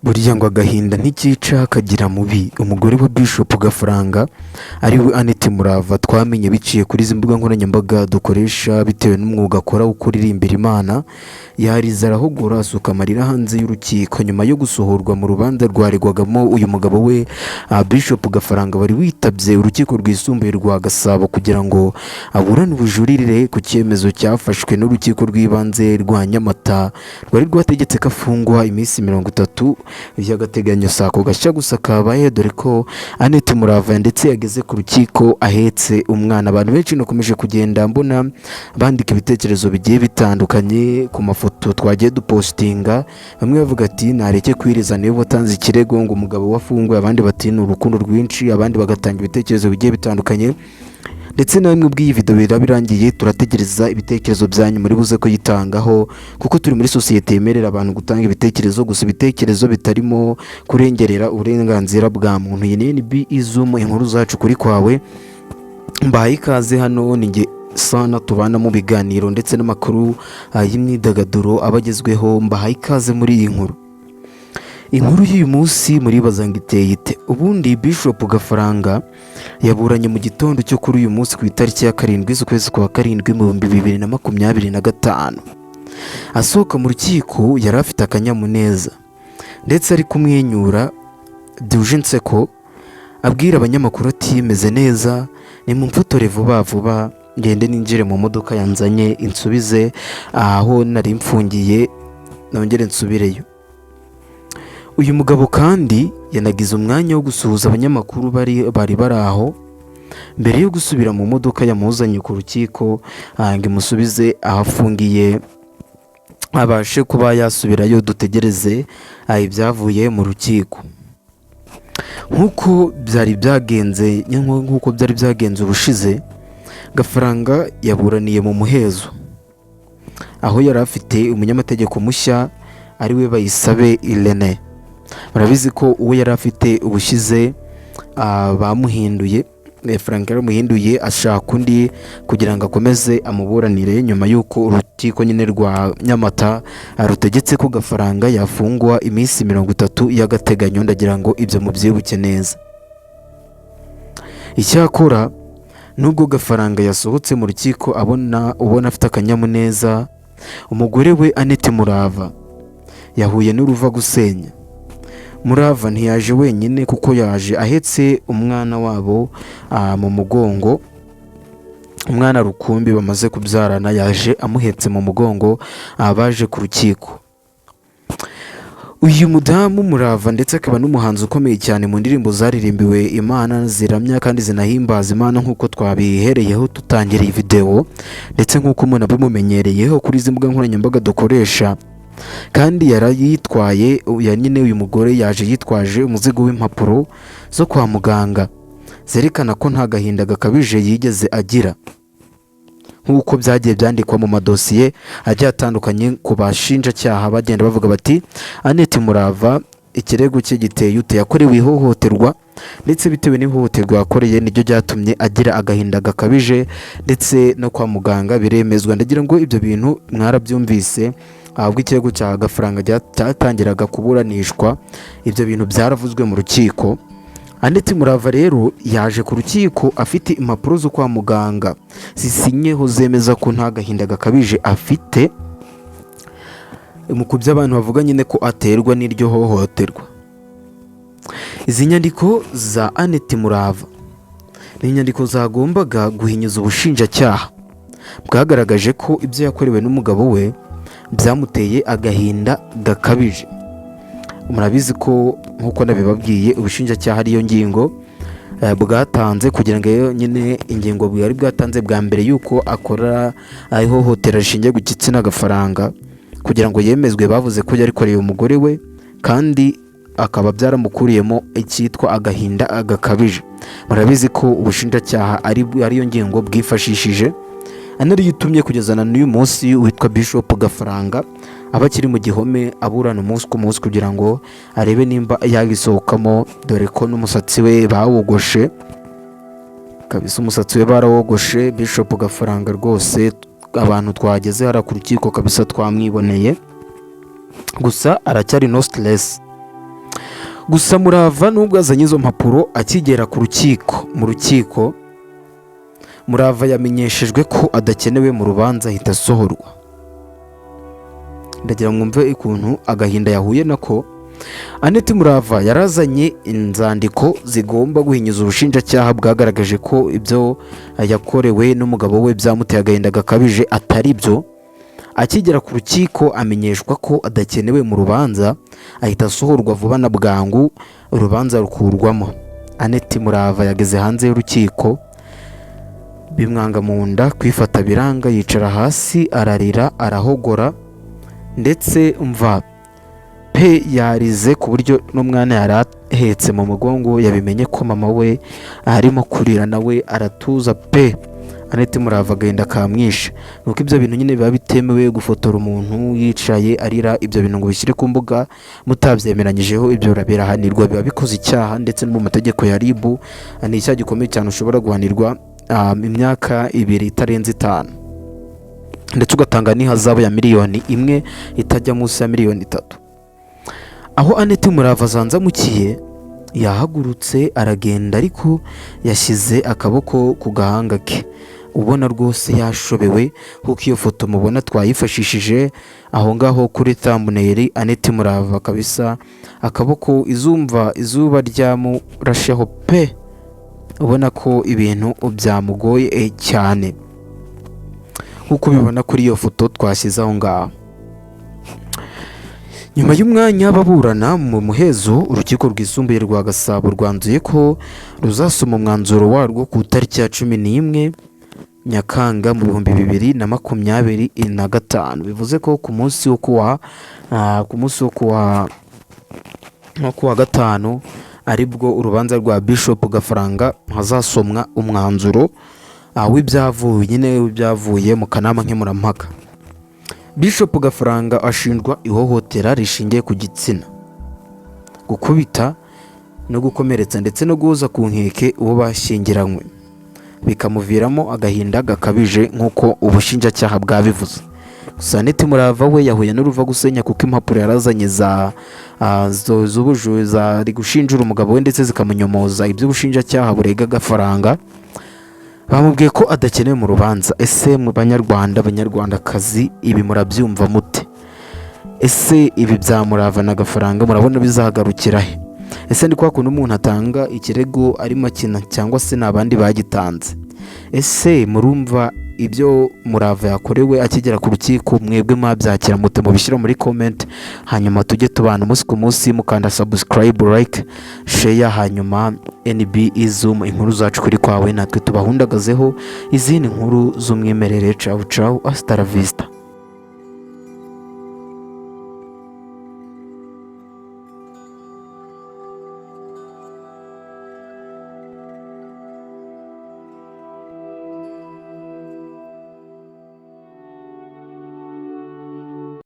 Burya ngo agahinda ntikica kagira mubi. Umugore wa Bishop Gafaranga ariwe Annette Murava twamenye biciye kuri izi mbuga nkoranyambaga dukoresha bitewe n'umwuga akora wo kuririmbira Imana, yarize arahogora asuka amarira hanze y'urukiko nyuma yo gusohorwa mu rubanza rwaregwagamo uyu mugabo we Bishop Gafaranga wari witabye urukiko rwisumbuye rwa Gasabo kugira ngo aburane ubujurire ku cyemezo cyafashwe n'urukiko rw'ibanze rwa Nyamata rwari rwategetse ko afungwa iminsi 30 by'agateganyo. Sako gashya gusa kabaye dore ko Annette Murava ndetse yageze ku rukiko ahetse umwana. Abantu benshi nakomeje kugenda mbona bandika ibitekerezo bigiye bitandukanye ku mafoto twagiye dupostinga, bamwe bavuga ati nareke kwiriza niyo batanze ikirego ngo umugabo wafungwe, abandi bati ni urukundo rwinshi, abandi bagatanga ibitekerezo bigiye bitandukanye. Ndetse namwe bw'iyi video birabirangiye turategereza ibitekerezo byanyu muri buze ko yitangaho, kuko turi muri societe yemerera abantu gutanga ibitekerezo, gusa ibitekerezo bitarimo kurengerera uburenganzira bwa muntu. Iyi ni NB Izum, inkuru zacu kuri kwawe. Mbaye ikaze hano ninge sana tubana mu biganiro ndetse n'amakuru y'imyidagaduro abagezweho. Mbaye ikaze muri iyi nkuru. Inkuru y'uyu munsi muribaza ngo iteye ite? Ubundi Bishop Gafaranga yaburanye mu gitondo cyo kuri uyu munsi ku itariki ya 7 z'ukwezi kwa 7 mu 2025. Asohoka mu rukiko yari afite akanyamuneza ndetse ari kumwenyura byuje ko abwira abanyamakuru ati meze neza, nimumfotore vuba vuba ngende ninjire mu modoka yanzanye insubize aho nari mfungiye nongere nsubireyo. Uyu mugabo kandi yanagize umwanya wo gusuhuza abanyamakuru bari aho mbere yo gusubira mu modoka yamuzanye ku rukiko ngo imusubize aho afungiye abashe kuba yasubirayo. Dutegereze ibyavuye mu rukiko. Nk'uko byari byagenze ubushize, Gafaranga yaburaniye mu muhezo aho yari afite umunyamategeko mushya ariwe Bayisabe Irene. Murabizi ko uwo yari afite ubushize bamuhinduye, Frank yaramuhinduye ashaka undi kugira ngo akomeze amuburanire nyuma y'uko urukiko nyine rwa Nyamata rutegetse ko Gafaranga yafungwa iminsi 30 y'agateganyo. Ndagira ngo ibyo mubyibuke neza. Icyakora nubwo Gafaranga yasohotse mu rukiko ubona afite akanyamuneza, umugore we Annette Murava yahuye n'uruva gusenya. Murava ntiyaje wenyine kuko yaje ahetse umwana wabo mu mugongo, umwana rukumbi bamaze kubyarana, yaje amuhetse mu mugongo baje ku rukiko. Uyu mudamu Murava ndetse akaba n'umuhanzi ukomeye cyane mu ndirimbo zaririmbiwe Imana ziramya kandi zinahimbaza Imana nk'uko twabihereyeho tutangiriye video, ndetse nk'uko umuntu abimumenyereyeho kuri izi mbuga nkoranyambaga dukoresha. Kandi yarayitwaye nyine uyu mugore yaje yitwaje umuzigo w'impapuro zo kwa muganga zerekana ko nta gahinda gakabije yigeze agira, nk'uko byagiye byandikwa mu madosiye agiye atandukanye ku bashinjacyaha. Bagenda bavuga bati Annette Murava ikirego cye giteye ute, yakorewe ihohoterwa ndetse bitewe n'ihohoterwa yakoreye niryo byatumye agira agahinda gakabije, ndetse no kwa muganga biremezwa. Ndagira ngo ibyo bintu mwarabyumvise. Ahubwo ikirego cya Gafaranga cyatangiraga kuburanishwa, ibyo bintu byaravuzwe mu rukiko. Annette Murava rero yaje ku rukiko afite impapuro zo kwa muganga zisinyeho zemeza ko nta gahinda gakabije afite, mu kubyo abantu bavuga nyine ko aterwa n'iryo hohoterwa. Izi nyandiko za Annette Murava ni inyandiko zagombaga guhinyuza ubushinjacyaha bwagaragaje ko ibyo yakorewe n'umugabo we byamuteye agahinda gakabije. Murabizi ko nk'uko nabibabwiye ubushinjacyaha ariyo ngingo bwatanze kugira ngo nyine ingingo bwari bwatanze bwa mbere yuko akora ihohotera rishingiye ku gitsina Gafaranga kugira ngo yemezwe. Bavuze ko yarikoreye umugore we kandi akaba byaramukuriyemo icyitwa agahinda gakabije. Murabizi ko ubushinjacyaha ariyo ngingo bwifashishije, anari yitumye kugezana n'uyu munsi witwa Bishop Gafaranga abakiri mu gihome aburana umunsi ku munsi kugira ngo arebe nimba yagisohokamo, dore ko n'umusatsi we bawogoshe kabisa. Umusatsi we barawogoshe Bishop Gafaranga rwose. Abantu twageze hara ku rukiko kabisa twamwiboneye, gusa aracyari no stress. gusa Murava nubwo azanye izo mpapuro akigera mu rukiko Murava yamenyeshejwe ko adakenewe mu rubanza ahita asohorwa. Ndagira mwumve ukuntu agahinda yahuye nako. Annette Murava yarazanye inzandiko zigomba guhinyuza ubushinjacyaha bwagaragaje ko ibyo yakorewe n'umugabo we byamuteye agahinda gakabije atari byo. Akigera ku rukiko amenyeshwa ko adakenewe mu rubanza ahita asohorwa vuba na bwangu urubanza rukurwamo. Annette Murava yageze hanze y'urukiko bimwanga mu nda, kwifata biranga, yicara hasi ararira arahogora ndetse umva pe yarize ku buryo n'umwana yari ahetse mu mugongo yabimenye ko mama we arimo kurira nawe aratuza pe. Annette Murava agahinda kamwishe, nuko ibyo bintu nyine biba bitemewe gufotora umuntu yicaye arira, ibyo bintu ngo bishyire ku mbuga mutabyemeranyijeho, ibyo birahanirwa, biba bikoze icyaha ndetse no mu mategeko ya RIB ni icyaha gikomeye cyane ushobora guhanirwa imyaka 2 itarenze 5 ndetse ugatanga n'ihazabu ya miliyoni 1 itajya munsi ya miliyoni 3. Aho Annette Murava azanzamukiye yahagurutse aragenda, ariko yashyize akaboko ku gahanga ke, ubona rwose yashobewe, kuko iyo foto mubona twayifashishije aho ngaho kuri thumbnail. Annette Murava kabisa akaboko izuba ryamurasheho pe, ubona ko ibintu byamugoye cyane nkuko bibona kuri iyo foto twashyize aho ngaho. Nyuma y'umwanya baburana mu muhezo, urukiko rwisumbuye rwa Gasabo rwanzuye ko ruzasoma umwanzuro warwo ku itariki ya 11 Nyakanga mu 2025. Bivuze ko ku munsi wo kuwa gatanu aribwo urubanza rwa Bishop Gafaranga hazasomwa umwanzuro w'ibyavuye mu kanama nkemurampaka. Bishop Gafaranga ashinjwa ihohotera rishingiye ku gitsina, gukubita no gukomeretsa ndetse no guhoza ku nkeke uwo bashyingiranywe, bikamuviramo agahinda gakabije nk'uko ubushinjacyaha bwabivuze. Gusa Annette Murava we yahuye n'uruva gusenya, kuko impapuro yarazanye z'ubujura zari gushinjura umugabo we ndetse zikamunyomoza iby'ubushinjacyaha burega Gafaranga. Bamubwiye ko adakenewe mu rubanza. Ese mu banyarwandakazi ibi murabyumva mute? Ese ibi bya Murava na Gafaranga murabona bizagarukira he? Ese ni kwa kuntu umuntu atanga ikirego arimo akina, cyangwa se n'abandi bagitanze? Ese murumva ibyo Murava yakorewe akigera ku rukiko mwebwe mwabyakira mute? Mubishyira muri comment, hanyuma tujye tubana umunsi ku munsi, mukanda subscribe, like, share, hanyuma NB Zoom inkuru zacu kuri kwawe natwe tubahundagazeho izindi nkuru z'umwimerere. Ciao ciao, hasta la vista.